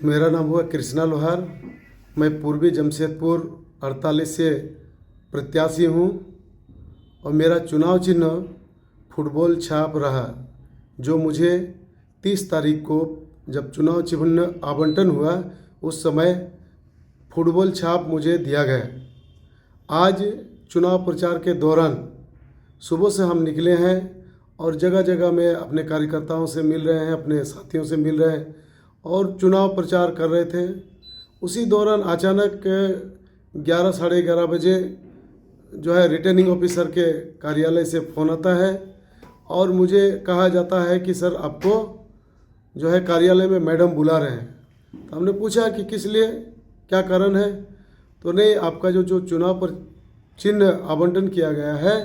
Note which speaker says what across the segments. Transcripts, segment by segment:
Speaker 1: मेरा नाम हुआ कृष्णा लोहार। मैं पूर्वी जमशेदपुर 48 से प्रत्याशी हूँ और मेरा चुनाव चिन्ह फुटबॉल छाप रहा, जो मुझे 30 तारीख को जब चुनाव चिन्ह आवंटन हुआ उस समय फुटबॉल छाप मुझे दिया गया। आज चुनाव प्रचार के दौरान सुबह से हम निकले हैं और जगह जगह में अपने कार्यकर्ताओं से मिल रहे हैं, अपने साथियों से मिल रहे हैं और चुनाव प्रचार कर रहे थे। उसी दौरान अचानक 11 साढ़े 11 बजे जो है रिटर्निंग ऑफिसर के कार्यालय से फ़ोन आता है और मुझे कहा जाता है कि सर आपको जो है कार्यालय में मैडम बुला रहे हैं। तो हमने पूछा कि किस लिए, क्या कारण है। तो नहीं, आपका जो चुनाव पर चिन्ह आवंटन किया गया है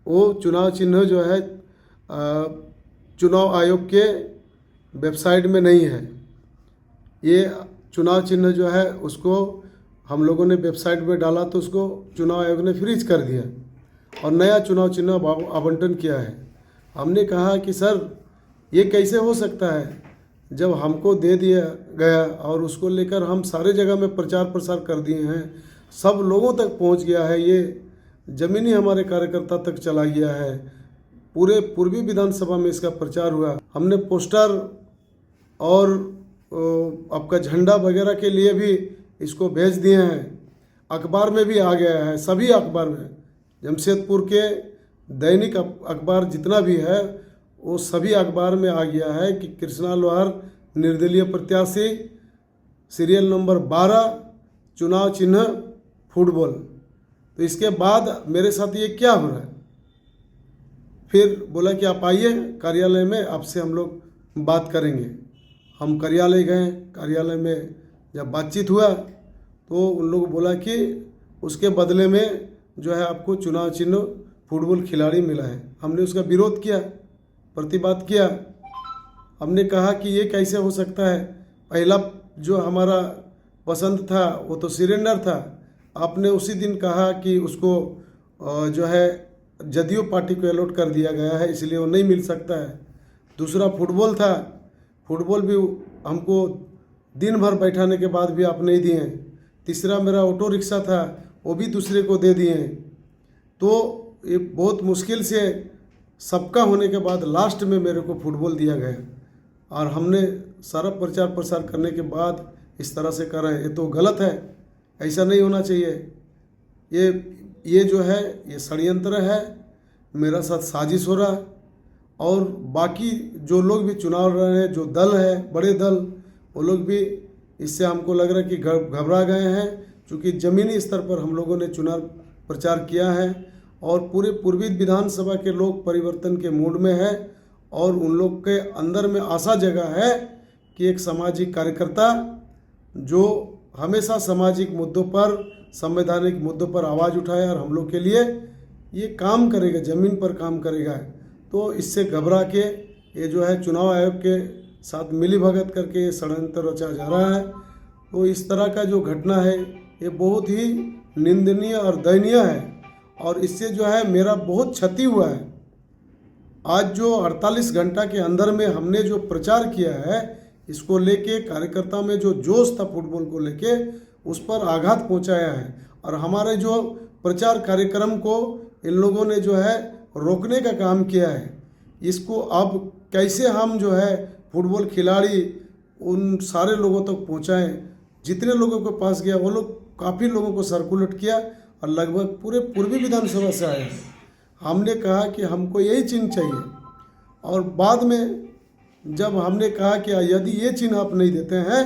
Speaker 1: वो चुनाव चिन्ह जो है चुनाव आयोग के वेबसाइट में नहीं है। ये चुनाव चिन्ह जो है उसको हम लोगों ने वेबसाइट में डाला तो उसको चुनाव आयोग ने फ्रीज कर दिया और नया चुनाव चिन्ह आवंटन किया है। हमने कहा कि सर ये कैसे हो सकता है, जब हमको दे दिया गया और उसको लेकर हम सारे जगह में प्रचार प्रसार कर दिए हैं, सब लोगों तक पहुंच गया है, ये ज़मीनी हमारे कार्यकर्ता तक चला गया है, पूरे पूर्वी विधानसभा में इसका प्रचार हुआ। हमने पोस्टर और आपका झंडा वगैरह के लिए भी इसको भेज दिए हैं, अखबार में भी आ गया है, सभी अखबार में, जमशेदपुर के दैनिक अखबार जितना भी है वो सभी अखबार में आ गया है कि कृष्णा लोहार निर्दलीय प्रत्याशी, सीरियल नंबर 12, चुनाव चिन्ह फुटबॉल। तो इसके बाद मेरे साथ ये क्या हो रहा है। फिर बोला कि आप आइए कार्यालय में, आपसे हम लोग बात करेंगे। हम कार्यालय गए। कार्यालय में जब बातचीत हुआ तो उन लोगों बोला कि उसके बदले में जो है आपको चुनाव चिन्ह फुटबॉल खिलाड़ी मिला है। हमने उसका विरोध किया, प्रतिवाद किया। हमने कहा कि ये कैसे हो सकता है, पहला जो हमारा पसंद था वो तो सिलेंडर था, आपने उसी दिन कहा कि उसको जो है जदयू पार्टी को अलॉट कर दिया गया है, इसलिए वो नहीं मिल सकता है। दूसरा फुटबॉल था, फुटबॉल भी हमको दिन भर बैठाने के बाद भी आप नहीं दिए। तीसरा मेरा ऑटो रिक्शा था, वो भी दूसरे को दे दिए। तो ये बहुत मुश्किल से सबका होने के बाद लास्ट में मेरे को फुटबॉल दिया गया और हमने सारा प्रचार प्रसार करने के बाद इस तरह से कर रहे हैं। ये तो गलत है, ऐसा नहीं होना चाहिए। ये जो है ये षड्यंत्र है, मेरा साथ साजिश हो रहा है। और बाकी जो लोग भी चुनाव लड़ रहे हैं, जो दल है, बड़े दल, वो लोग भी इससे हमको लग रहा है कि घबरा गए हैं, क्योंकि ज़मीनी स्तर पर हम लोगों ने चुनाव प्रचार किया है और पूरे पूर्वी विधानसभा के लोग परिवर्तन के मूड में है और उन लोग के अंदर में आशा जगह है कि एक सामाजिक कार्यकर्ता जो हमेशा सामाजिक मुद्दों पर, संवैधानिक मुद्दों पर आवाज़ उठाए और हम लोग के लिए ये काम करेगा, ज़मीन पर काम करेगा। तो इससे घबरा के ये जो है चुनाव आयोग के साथ मिलीभगत करके ये षड्यंत्र रचा जा रहा है। तो इस तरह का जो घटना है ये बहुत ही निंदनीय और दयनीय है और इससे जो है मेरा बहुत क्षति हुआ है। आज जो 48 घंटा के अंदर में हमने जो प्रचार किया है, इसको लेके कार्यकर्ता में जो जोश था फुटबॉल को लेके, उस पर आघात पहुंचाया है और हमारे जो प्रचार कार्यक्रम को इन लोगों ने जो है रोकने का काम किया है। इसको अब कैसे हम जो है फुटबॉल खिलाड़ी उन सारे लोगों तक पहुंचाएं, जितने लोगों के पास गया वो लोग काफ़ी लोगों को सर्कुलेट किया और लगभग पूरे पूर्वी विधानसभा से आए हैं। हमने कहा कि हमको यही चिन्ह चाहिए और बाद में जब हमने कहा कि यदि ये चिन्ह आप नहीं देते हैं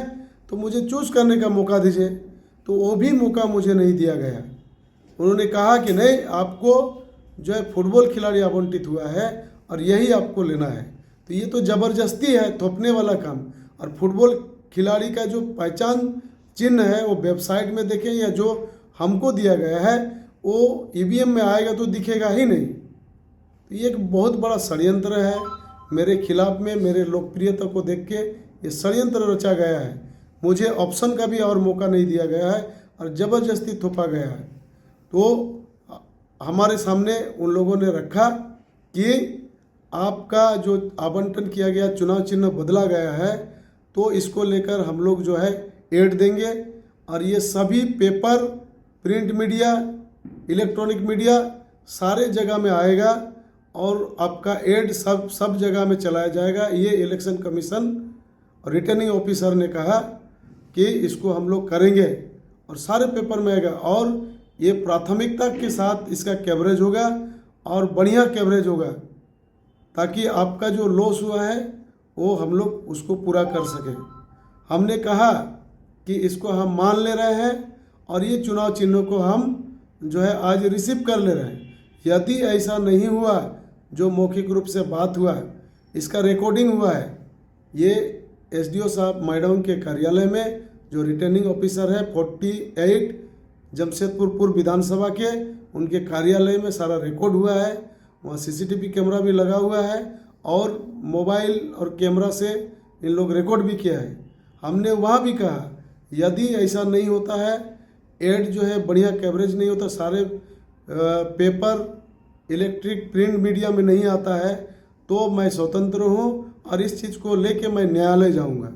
Speaker 1: तो मुझे चूज करने का मौका दीजिए, तो वो भी मौका मुझे नहीं दिया गया। उन्होंने कहा कि नहीं, आपको जो है फुटबॉल खिलाड़ी आवंटित हुआ है और यही आपको लेना है। तो ये तो ज़बरदस्ती है, थोपने वाला काम। और फुटबॉल खिलाड़ी का जो पहचान चिन्ह है वो वेबसाइट में देखें या जो हमको दिया गया है वो ईवीएम में आएगा तो दिखेगा ही नहीं। तो ये एक बहुत बड़ा षड्यंत्र है मेरे खिलाफ में। मेरे लोकप्रियता को देख के ये षड्यंत्र रचा गया है। मुझे ऑप्शन का भी और मौका नहीं दिया गया है और ज़बरदस्ती थोपा गया है। तो हमारे सामने उन लोगों ने रखा कि आपका जो आवंटन किया गया चुनाव चिन्ह बदला गया है तो इसको लेकर हम लोग जो है एड देंगे और ये सभी paper, print media, electronic media सारे जगह में आएगा और आपका एड सब जगह में चलाया जाएगा। ये इलेक्शन कमीशन और रिटर्निंग ऑफिसर ने कहा कि इसको हम लोग करेंगे और सारे पेपर में आएगा और ये प्राथमिकता के साथ इसका कवरेज होगा और बढ़िया कवरेज होगा ताकि आपका जो लॉस हुआ है वो हम लोग उसको पूरा कर सकें। हमने कहा कि इसको हम मान ले रहे हैं और ये चुनाव चिन्हों को हम जो है आज रिसीव कर ले रहे हैं। यदि ऐसा नहीं हुआ जो मौखिक रूप से बात हुआ, इसका रिकॉर्डिंग हुआ है, ये एसडीओ साहब मैडम के कार्यालय में जो रिटर्निंग ऑफिसर है 48 जमशेदपुर पूर्व विधानसभा के, उनके कार्यालय में सारा रिकॉर्ड हुआ है। वहाँ सीसीटीवी कैमरा भी लगा हुआ है और मोबाइल और कैमरा से इन लोग रिकॉर्ड भी किया है। हमने वहाँ भी कहा यदि ऐसा नहीं होता है, एड जो है बढ़िया कवरेज नहीं होता, सारे पेपर, इलेक्ट्रिक, प्रिंट मीडिया में नहीं आता है, तो मैं स्वतंत्र हूँ और इस चीज़ को लेके मैं न्यायालय जाऊँगा।